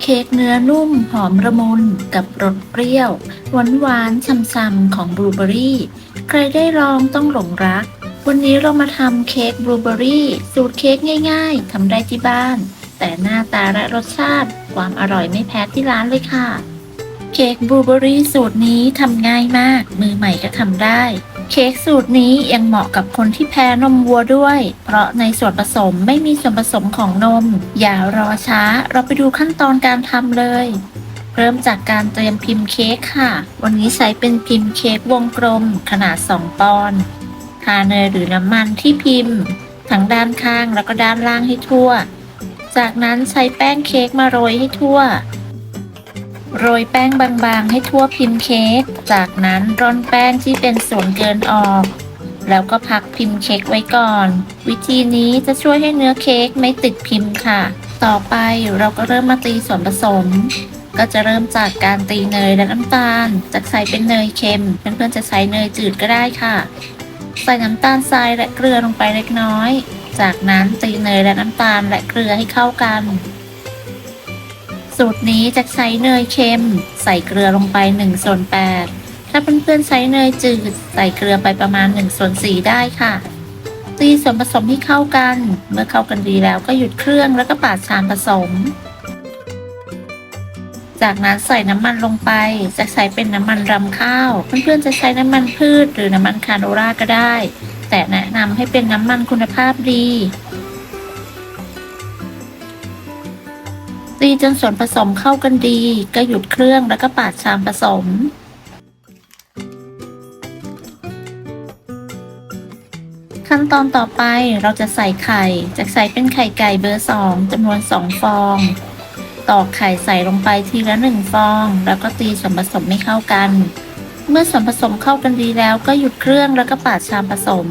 เค้กเนื้อนุ่มหอมละมุนกับรสเปรี้ยวหวานหวานช่ำๆของบลูเบอรี่ ใครได้ลองต้องหลงรัก วันนี้เรามาทำเค้กบลูเบอรี่สูตรเค้กง่ายๆทำได้ที่บ้าน แต่หน้าตาและรสชาติความอร่อยไม่แพ้ที่ร้านเลยค่ะ เค้กบลูเบอรี่สูตรนี้ทำง่ายมากมือใหม่ก็ทำได้ เค้กสูตรนี้ยังเหมาะกับคนที่แพ้นมวัวด้วย เพราะในส่วนผสมไม่มีส่วนผสมของนม อย่ารอช้าเราไปดูขั้นตอนการทำเลย เริ่มจากการเตรียมพิมพ์เค้กค่ะ วันนี้ใช้เป็นพิมพ์เค้กวงกลมขนาด2 ปอนด์ทาเนยหรือน้ำมันที่พิมพ์ทั้งด้านข้างแล้วก็ด้านล่างให้ทั่ว จากนั้นใช้แป้งเค้กมาโรยให้ทั่ว โรยแป้งบางๆให้ทั่วพิมพ์เค้ก จากนั้นร่อนแป้งที่เป็นส่วนเกินออก แล้วก็พักพิมพ์เค้กไว้ก่อน วิธีนี้จะช่วยให้เนื้อเค้กไม่ติดพิมพ์ค่ะ ต่อไปเราก็เริ่มมาตีส่วนผสม ก็จะเริ่มจากการตีเนยและน้ำตาล จะใส่เป็นเนยเค็ม เพื่อนๆจะใช้เนยจืดก็ได้ค่ะ ใส่น้ำตาลทรายและเกลือลงไปเล็กน้อย จากนั้นตีเนยและน้ำตาลและเกลือให้เข้ากันสูตรนี้จะใช้เนยเค็มใส่เกลือลงไป1/8ถ้าเพื่อนๆใช้เนยจืดใส่เกลือไปประมาณ1/4ได้ค่ะตีส่วนผสมให้เข้ากันเมื่อเข้ากันดีแล้วก็หยุดเครื่องแล้วก็ปาดชามผสมจากนั้นใส่น้ำมันลงไปจะใช้เป็นน้ำมันรำข้าวเพื่อนๆจะใช้น้ำมันพืชหรือน้ำมันคาโนล่าก็ได้แต่แนะนำให้เป็นน้ำมันคุณภาพดีตีจนส่วนผสมเข้ากันดีก็หยุดเครื่องแล้วก็ปาดชามผสมขั้นตอนต่อไปเราจะใส่ไข่จะใส่เป็นไข่ไก่เบอร์2จำนวน2 ฟองตอกไข่ใส่ลงไปทีละ1 ฟองแล้วก็ตีส่วนผสมให้เข้ากันเมื่อส่วนผสมเข้ากันดีแล้วก็หยุดเครื่องแล้วก็ปาดชามผสม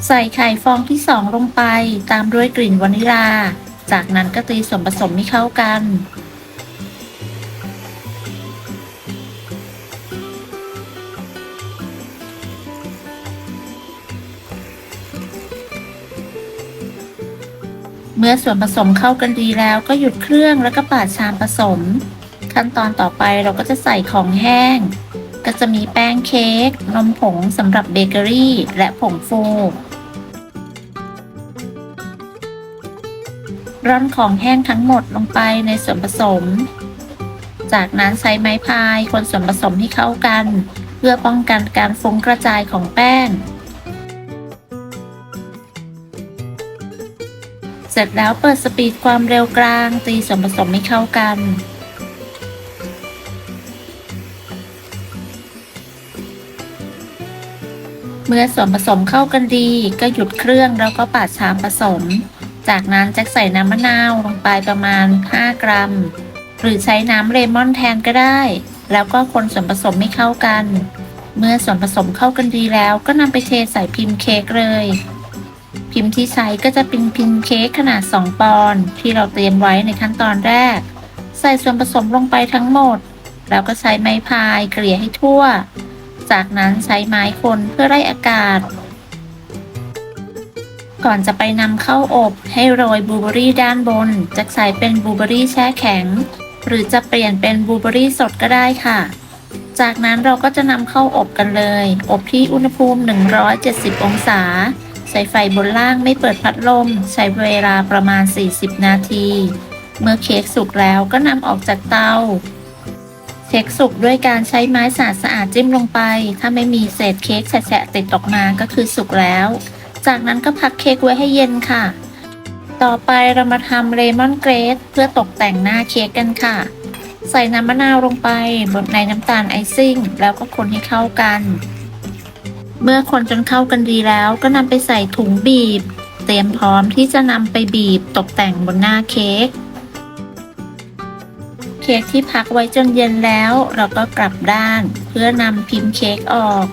ใส่ไข่ฟองที่2ลงไปตามด้วยกลิ่นวานิลาจากนั้นก็ตีส่วนผสมให้เข้ากันเมื่อส่วนผสมเข้ากันดีแล้วก็หยุดเครื่องแล้วก็ปาดชามผสมขั้นตอนต่อไปเราก็จะใส่ของแห้งก็จะมีแป้งเค้กนมผงสำหรับเบเกอรี่และผงฟูร่อนของแห้งทั้งหมดลงไปในส่วนผสมจากนั้นใช้ไม้พายคนส่วนผสมให้เข้ากันเพื่อป้องกันการฟุ้งกระจายของแป้งเสร็จแล้วเปิดสปีดความเร็วกลางตีส่วนผสมให้เข้ากันเมื่อส่วนผสมเข้ากันดีก็หยุดเครื่องแล้วก็ปาดชามผสมจากนั้นจะใส่น้ำมะนาวลงไปประมาณ5 กรัมหรือใช้น้ำเลมอนแทนก็ได้แล้วก็คนส่วนผสมให้เข้ากันเมื่อส่วนผสมเข้ากันดีแล้วก็นำไปเทใส่พิมพ์เค้กเลยพิมพ์ที่ใช้ก็จะเป็นพิมพ์เค้กขนาด2 ปอนด์ที่เราเตรียมไว้ในขั้นตอนแรกใส่ส่วนผสมลงไปทั้งหมดแล้วก็ใช้ไม้พายเกลี่ยให้ทั่วจากนั้นใช้ไม้คนเพื่อไล่อากาศก่อนจะไปนำเข้าอบให้โรยบลูเบอรี่ด้านบนจะใส่เป็นบลูเบอรี่แช่แข็งหรือจะเปลี่ยนเป็นบลูเบอรี่สดก็ได้ค่ะจากนั้นเราก็จะนำเข้าอบกันเลยอบที่อุณหภูมิ170 องศาใช้ไฟบนล่างไม่เปิดพัดลมใช้เวลาประมาณ40 นาทีเมื่อเค้กสุกแล้วก็นำออกจากเตาเช็คสุกด้วยการใช้ไม้สะอาดจิ้มลงไปถ้าไม่มีเศษเค้กแฉะๆติดออกมาก็คือสุกแล้วจากนั้นก็พักเค้กไว้ให้เย็นค่ะต่อไปเรามาทำเลมอนเกรสเพื่อตกแต่งหน้าเค้กกันค่ะใส่น้ำมะนาวลงไปบนในน้ำตาลไอซิ่งแล้วก็คนให้เข้ากันเมื่อคนจนเข้ากันดีแล้วก็นำไปใส่ถุงบีบเตรียมพร้อมที่จะนำไปบีบตกแต่งบนหน้าเค้กที่พักไว้จนเย็นแล้วเราก็กลับด้านเพื่อนำพิมพ์เค้กออก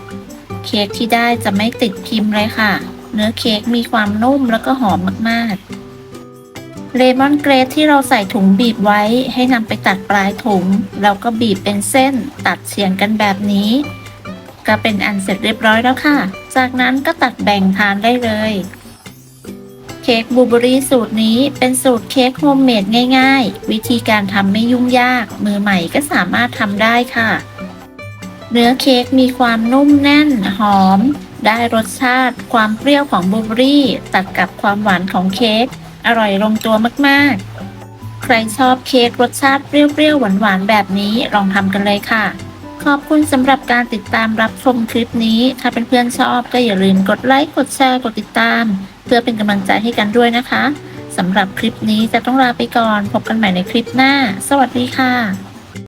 เค้กที่ได้จะไม่ติดพิมพ์เลยค่ะเนื้อเค้กมีความนุ่มแล้วก็หอมมากๆเลมอนเกรสที่เราใส่ถุงบีบไว้ให้นำไปตัดปลายถุงแล้วก็บีบเป็นเส้นตัดเฉียงกันแบบนี้ก็เป็นอันเสร็จเรียบร้อยแล้วค่ะจากนั้นก็ตักแบ่งทานได้เลย ค้กบลูเบอรี่สูตรนี้เป็นสูตรเค้กโฮมเมดง่ายๆ วิธีการทำไม่ยุ่งยาก มือใหม่ก็สามารถทำได้ค่ะ เนื้อเค้กมีความนุ่มแน่นหอม ได้รสชาติความเปรี้ยวของบลูเบอรี่ตัดกับความหวานของเค้กอร่อยลงตัวมากๆ ใครชอบเค้กรสชาติเปรี้ยวๆหวานๆแบบนี้ลองทำกันเลยค่ะ ขอบคุณสำหรับการติดตามรับชมคลิปนี้ ถ้าเป็นเพื่อนชอบก็อย่าลืมกดไลค์กดแชร์กดติดตาม เพื่อเป็นกำลังใจให้กันด้วยนะคะสำหรับคลิปนี้จะต้องลาไปก่อนพบกันใหม่ในคลิปหน้า สวัสดีค่ะ